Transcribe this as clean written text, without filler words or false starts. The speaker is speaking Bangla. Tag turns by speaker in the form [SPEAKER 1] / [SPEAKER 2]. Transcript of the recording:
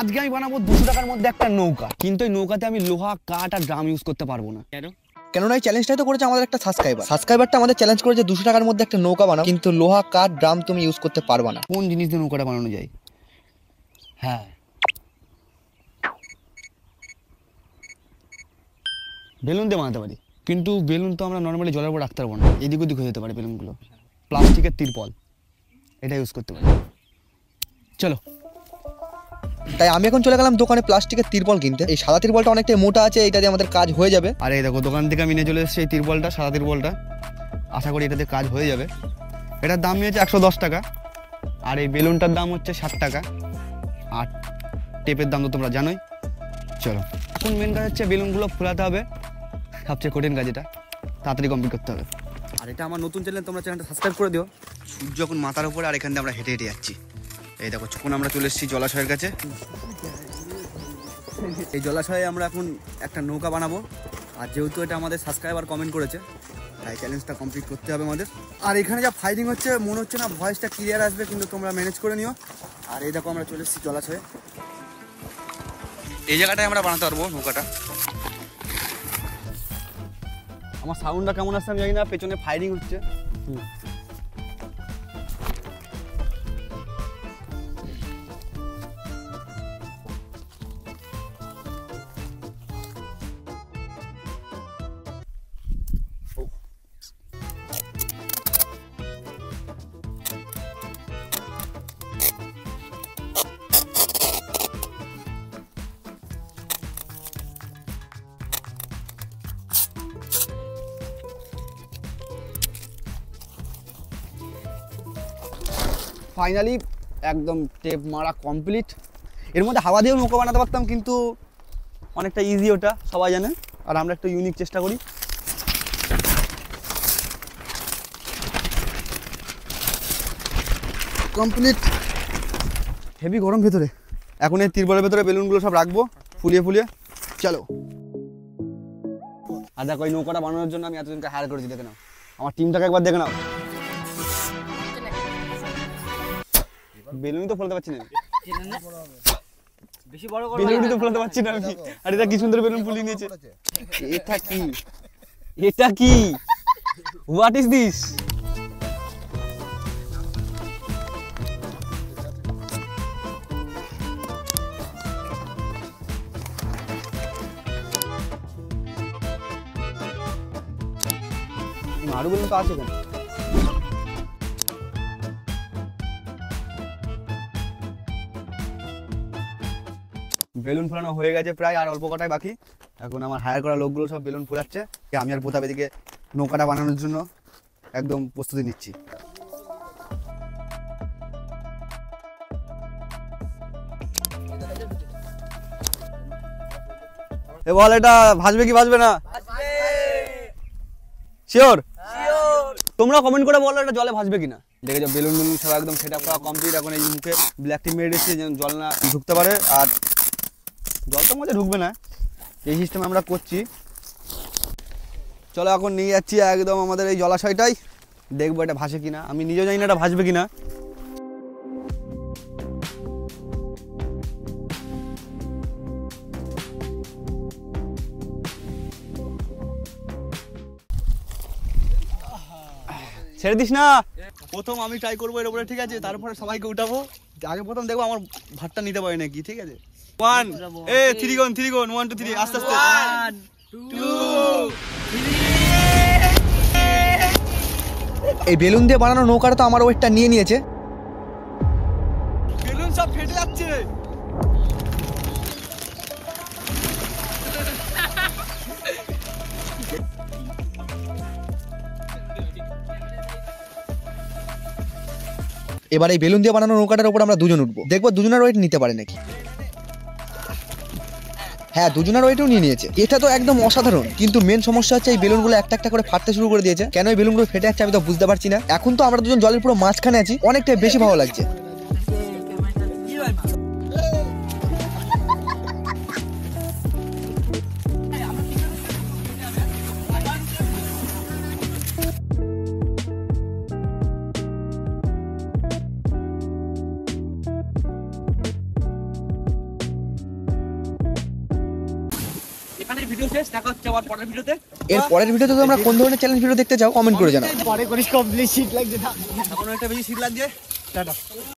[SPEAKER 1] আজকে আমি বানাবো 200 টাকার মধ্যে একটা নৌকা, কিন্তু এই নৌকাতে আমি লোহা, কাঠ আর ড্রাম ইউজ করতে পারবো না।
[SPEAKER 2] কেননা এই চ্যালেঞ্জটাই তো করেছে আমাদের একটা সাবস্ক্রাইবারটা আমাদের চ্যালেঞ্জ করেছে 200 টাকার মধ্যে একটা নৌকা বানাও, কিন্তু লোহা, কাঠ, ড্রাম তুমি ইউজ করতে পারবা না।
[SPEAKER 1] কোন জিনিস দিয়ে নৌকাটা বানানো যায়? হ্যাঁ, বেলুন দিয়ে বানাতে পারি, কিন্তু বেলুন তো আমরা নর্মালি জলের উপর রাখতে পারবো না, এদিক ওদিক হয়ে যেতে পারে বেলুনগুলো। প্লাস্টিকের তিরপল, এটা ইউজ করতে পারি। চলো,
[SPEAKER 2] তাই আমি এখন চলে গেলাম দোকানে প্লাস্টিকের তিরপল কিনতে। এই সাদা তিরপলটা অনেকটাই মোটা আছে, এটা দিয়ে আমাদের কাজ হয়ে যাবে।
[SPEAKER 1] আর এই দেখো দোকান থেকে আমি নিয়ে চলে এসেছি এই তিরপলটা, সাদা তিরপলটা। আশা করি এটাতে কাজ হয়ে যাবে। এটার দাম নিয়েছে 110 টাকা, আর এই বেলুনটার দাম হচ্ছে 60 টাকা, আর টেপের দাম তো তোমরা জানোই। চলো, এখন মেন কাজ হচ্ছে বেলুনগুলো ফোলাতে হবে, সবচেয়ে কঠিন কাজ। এটা তাড়াতাড়ি কমপ্লিট করতে হবে। আর এটা আমার নতুন চ্যানেল, তোমরা চ্যানেলটা সাবস্ক্রাইব করে দিও। সূর্য এখন মাথার উপরে, আর এখান থেকে আমরা হেঁটে হেঁটে যাচ্ছি। এই দেখো যখন আমরা চলে এসেছি জলাশয়ের কাছে। এই জলাশয়ে আমরা এখন একটা নৌকা বানাবো, আর যেহেতু এটা আমাদের সাবস্ক্রাইবার কমেন্ট করেছে, তাই চ্যালেঞ্জটা কমপ্লিট করতে হবে আমাদের। আর এখানে যা ফাইটিং হচ্ছে মনে হচ্ছে না ভয়েসটা ক্লিয়ার আসবে, কিন্তু তোমরা ম্যানেজ করে নিও। আর এই দেখো আমরা চলে এসেছি জলাশয়ে, এই জায়গাটায় আমরা বানাতে পারবো নৌকাটা। আমার সাউন্ডটা কেমন আসছে আমি জানি না, পেছনে ফায়ারিং হচ্ছে। ফাইনালি একদম টেপ মারা কমপ্লিট। এর মধ্যে হাওয়া দিয়েও নৌকা বানাতে পারতাম, কিন্তু অনেকটা ইজি ওটা, সবাই জানে। আর আমরা একটু ইউনিক চেষ্টা করি। কমপ্লিট। হেভি গরম ভেতরে। এখন এই তিরপলের ভেতরে বেলুনগুলো সব রাখবো ফুলিয়ে ফুলিয়ে। চলো। আর দেখো এই নৌকাটা বানানোর জন্য আমি এতজনকে হায়ার করেছি, দেখে নাও। আমার টিমটাকে একবার দেখে নাও। বেলুনই তো ফেলতে পারছি না, বেলুনই তো ফেলতে পারছি না আমি। আর এটা কি সুন্দর বেলুন ফুলিয়ে নিয়েছে। এটা কি, এটা কি, হোয়াট ইজ দিস? আরো বেলুন তো আছে কেন? বেলুন ফোলানো হয়ে গেছে প্রায়, আর অল্প কটাই বাকি। এখন আমার হায়ার করা লোকগুলো সব বেলুন ফোলাচ্ছে, আমি আর প্রতাপ এদিকে নৌকাটা বানানোর জন্য একদম প্রস্তুতি নিচ্ছি। এ বল, এটা ভাসবে কি ভাসবে না? শিওর? তোমরা কমেন্ট করে বলো এটা জলে ভাসবে কিনা। দেখে যাও বেলুন বেলুন সব একদম সেট আপ করা কমপ্লিট। এখন এই মুখে ব্ল্যাক টি মেরে দিচ্ছি যেন জল না ঢুকতে পারে, আর জল তো মধ্যে ঢুকবে না, এই সিস্টেম আমরা করছি। চলো এখন নিয়ে যাচ্ছি একদম আমাদের এই জলাশয়টাই, দেখবো এটা ভাসে কিনা। আমি নিজেও জানি না এটা ভাসবে কিনা। ছেড়ে দিস না, প্রথম আমি ট্রাই করবো এর উপরে, ঠিক আছে? তারপরে সবাইকে উঠাবো। আগে প্রথম দেখবো আমার ভাতটা নিতে পারে নাকি, ঠিক আছে? 1 3 গন 1 2 3 আস্তে আস্তে 1 2
[SPEAKER 2] এই বেলুন দিয়ে বানানো নৌকাটা তো আমার ওয়েটটা নিয়ে নিয়েছে।
[SPEAKER 1] বেলুন সব ফেটে যাচ্ছে।
[SPEAKER 2] এবার এই বেলুন দিয়ে বানানো নৌকাটার উপর আমরা দুজন উঠবো, দেখবো দুজনের ওয়েট নিতে পারে নাকি। হ্যাঁ, দুজনের ওয়েটও নিয়ে নিয়েছে। এটা তো একদম অসাধারণ, কিন্তু মেন সমস্যা হচ্ছে এই বেলুনগুলো একটা একটা করে ফাটতে শুরু করে দিয়েছে। কেন এই বেলুনগুলো ফেটে যাচ্ছে আমি তো বুঝতে পারছি না। এখন তো আমরা দুজন জলের পুরো মাঝখানে আছি, অনেকটাই বেশি ভালো লাগছে।
[SPEAKER 3] এখানে ভিডিও শেষ, দেখা হচ্ছে আবার পরের ভিডিওতে।
[SPEAKER 2] এর পরের ভিডিওতে তোমরা কোন ধরনের চ্যালেঞ্জ ভিডিও দেখতে চাও কমেন্ট করে জানাও।
[SPEAKER 3] এখনো একটা বেশি শীত লাগছে, টাটা।